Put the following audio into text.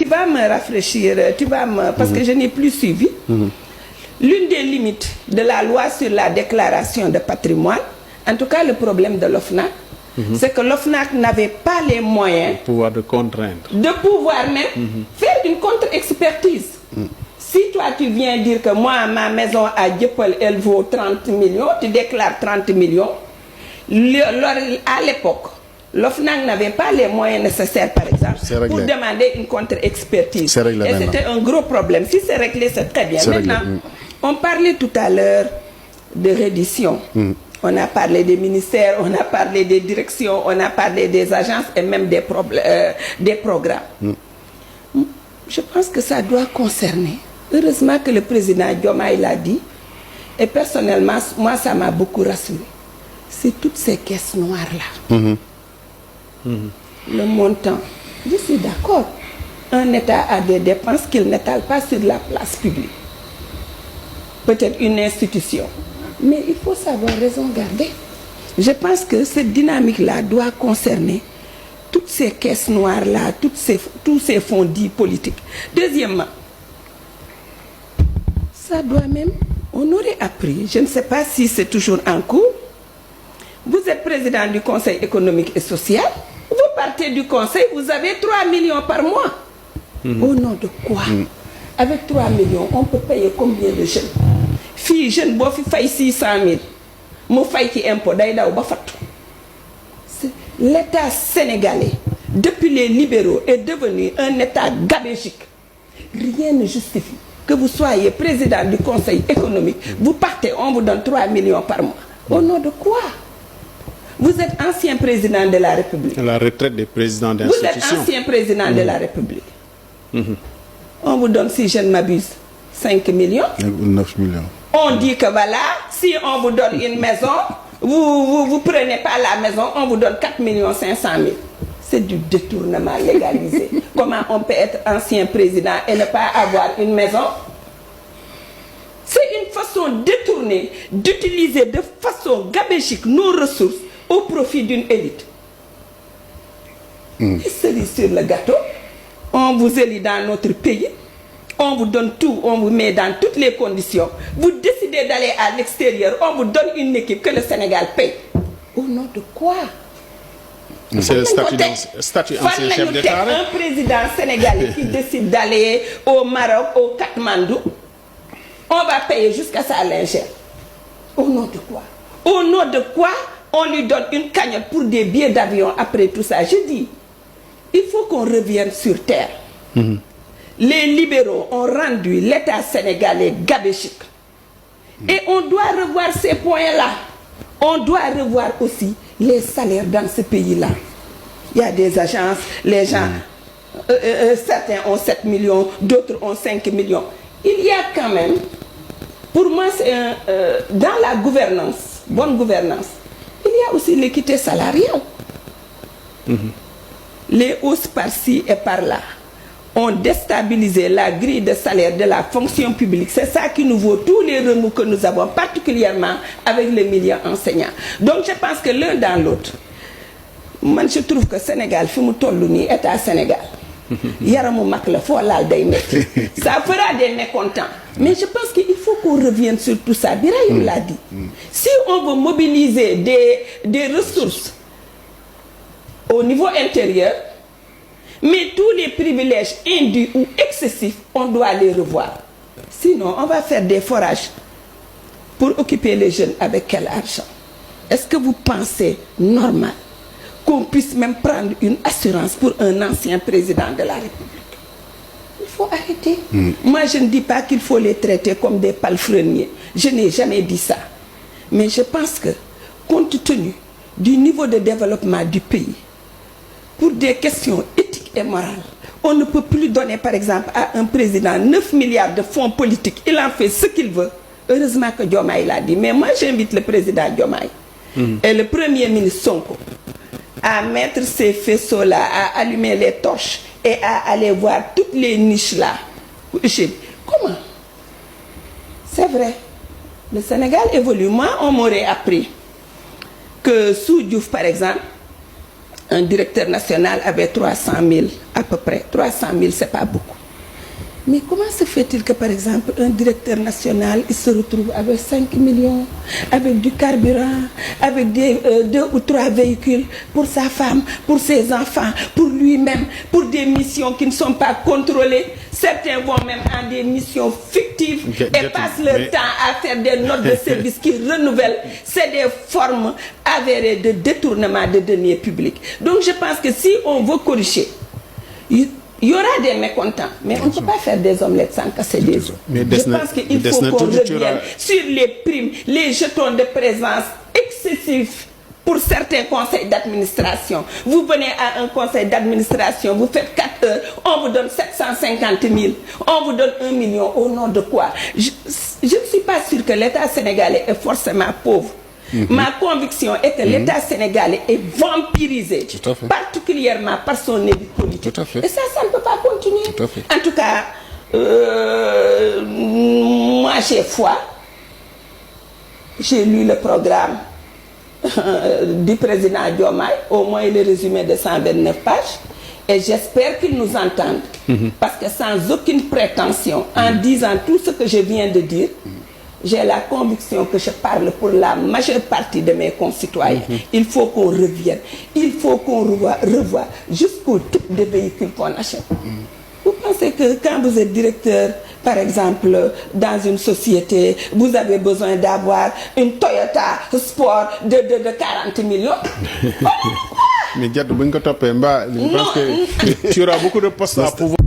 tu vas me rafraîchir, parce que je n'ai plus suivi. L'une des limites de la loi sur la déclaration de patrimoine, en tout cas le problème de l'OFNAC, c'est que l'OFNAC n'avait pas les moyens de pouvoir même faire une contre-expertise. Si toi tu viens dire que moi ma maison à Dieuppeul elle vaut 30 millions, tu déclares 30 millions, à l'époque l'OFNAC n'avait pas les moyens nécessaires par exemple pour demander une contre-expertise. Et c'était un gros problème. Si c'est réglé, c'est très bien. Maintenant, on parlait tout à l'heure de reddition. On a parlé des ministères, on a parlé des directions, on a parlé des agences et même des programmes. Je pense que ça doit concerner. Heureusement que le président Diomaye l'a dit. Et personnellement, moi, ça m'a beaucoup rassuré. C'est toutes ces caisses noires-là. Le montant. Je suis d'accord. Un État a des dépenses qu'il n'étale pas sur la place publique. Peut-être une institution. Mais il faut savoir raison garder. Je pense que cette dynamique-là doit concerner toutes ces caisses noires-là, tous ces fonds dits politiques. Deuxièmement, ça doit même, on aurait appris, je ne sais pas si c'est toujours en cours, vous êtes président du Conseil économique et social, vous partez du Conseil, vous avez 3 millions par mois. Au nom de quoi? Avec 3 millions, on peut payer combien de jeunes? Fille jeune, bo fi fay 600 000, mo fay ci impôt day daw ba fattu. L'État sénégalais, depuis les libéraux, est devenu un État gabégique. Rien ne justifie que vous soyez président du Conseil économique, vous partez, on vous donne 3 millions par mois. Au nom de quoi? Vous êtes ancien président de la République. La retraite des présidents d'institutions. Vous êtes ancien président de la République. On vous donne, si je ne m'abuse, 5 millions. 9 millions. On dit que voilà, si on vous donne une maison, vous prenez pas la maison, on vous donne 4 500 000. C'est du détournement légalisé. Comment on peut être ancien président et ne pas avoir une maison? C'est une façon détournée d'utiliser de façon gabégique nos ressources au profit d'une élite. Et cerise sur le gâteau, on vous élit dans notre pays. On vous donne tout, on vous met dans toutes les conditions. Vous décidez d'aller à l'extérieur, on vous donne une équipe que le Sénégal paye. Au nom de quoi? C'est le statut ancien chef d'État. Un président sénégalais qui décide d'aller au Maroc, au Katmandou, on va payer jusqu'à sa lingère. Au nom de quoi? Au nom de quoi on lui donne une cagnotte pour des billets d'avion après tout ça? Je dis, il faut qu'on revienne sur terre. Les libéraux ont rendu l'État sénégalais gabégique. Et on doit revoir ces points-là. On doit revoir aussi les salaires dans ce pays-là. Il y a des agences, les gens, certains ont 7 millions, d'autres ont 5 millions. Il y a quand même, pour moi, dans la gouvernance, bonne gouvernance, il y a aussi l'équité salariale. Les hausses par-ci et par-là ont déstabilisé la grille de salaire de la fonction publique. C'est ça qui nous vaut tous les remous que nous avons, particulièrement avec le milieu enseignant. Donc je pense que l'un dans l'autre, moi je trouve que Sénégal, État Sénégal, ça fera des mécontents. Mais je pense qu'il faut qu'on revienne sur tout ça. Birahim l'a dit. Si on veut mobiliser des ressources au niveau intérieur, mais tous les privilèges indus ou excessifs, on doit les revoir. Sinon, on va faire des forages pour occuper les jeunes avec quel argent? Est-ce que vous pensez normal qu'on puisse même prendre une assurance pour un ancien président de la République? Il faut arrêter. Moi, je ne dis pas qu'il faut les traiter comme des palefreniers. Je n'ai jamais dit ça. Mais je pense que, compte tenu du niveau de développement du pays, pour des questions éthiques et morales, on ne peut plus donner, par exemple, à un président 9 milliards de fonds politiques. Il en fait ce qu'il veut. Heureusement que Diomaye l'a dit. Mais moi, j'invite le président Diomaye et le premier ministre Sonko à mettre ces faisceaux-là, à allumer les torches et à aller voir toutes les niches-là. Comment? C'est vrai. Le Sénégal évolue. Moi, on m'aurait appris que sous Diouf, par exemple, un directeur national avait 300 000 à peu près. 300 000, c'est pas beaucoup. Mais comment se fait-il que, par exemple, un directeur national, il se retrouve avec 5 millions, avec du carburant, avec 2 ou 3 véhicules pour sa femme, pour ses enfants, pour lui-même, pour des missions qui ne sont pas contrôlées. Certains vont même en des missions fictives et passent leur temps à faire des notes de service qui renouvellent. C'est des formes avérées de détournement de deniers publics. Donc je pense que si on veut corriger, il y aura des mécontents, mais on ne peut pas faire des omelettes sans casser des œufs. Je pense qu'il faut qu'on revienne sur les primes, les jetons de présence excessifs pour certains conseils d'administration. Vous venez à un conseil d'administration, vous faites 4 heures, on vous donne 750 000, on vous donne 1 million, au nom de quoi? Je ne suis pas sûre que l'État sénégalais est forcément pauvre. Ma conviction est que l'État sénégalais est vampirisé, particulièrement par son élite politique. Et ça ne peut pas continuer. En tout cas, moi j'ai foi. J'ai lu le programme du président Diomaye, au moins le résumé de 129 pages. Et j'espère qu'ils nous entendent. Parce que sans aucune prétention, en disant tout ce que je viens de dire, j'ai la conviction que je parle pour la majeure partie de mes concitoyens. Il faut qu'on revienne. Il faut qu'on revoie jusqu'au type de véhicule qu'on achète. Vous pensez que quand vous êtes directeur, par exemple, dans une société, vous avez besoin d'avoir une Toyota Sport de 40 millions? Mais Diatou, je pense que tu auras beaucoup de postes à pouvoir.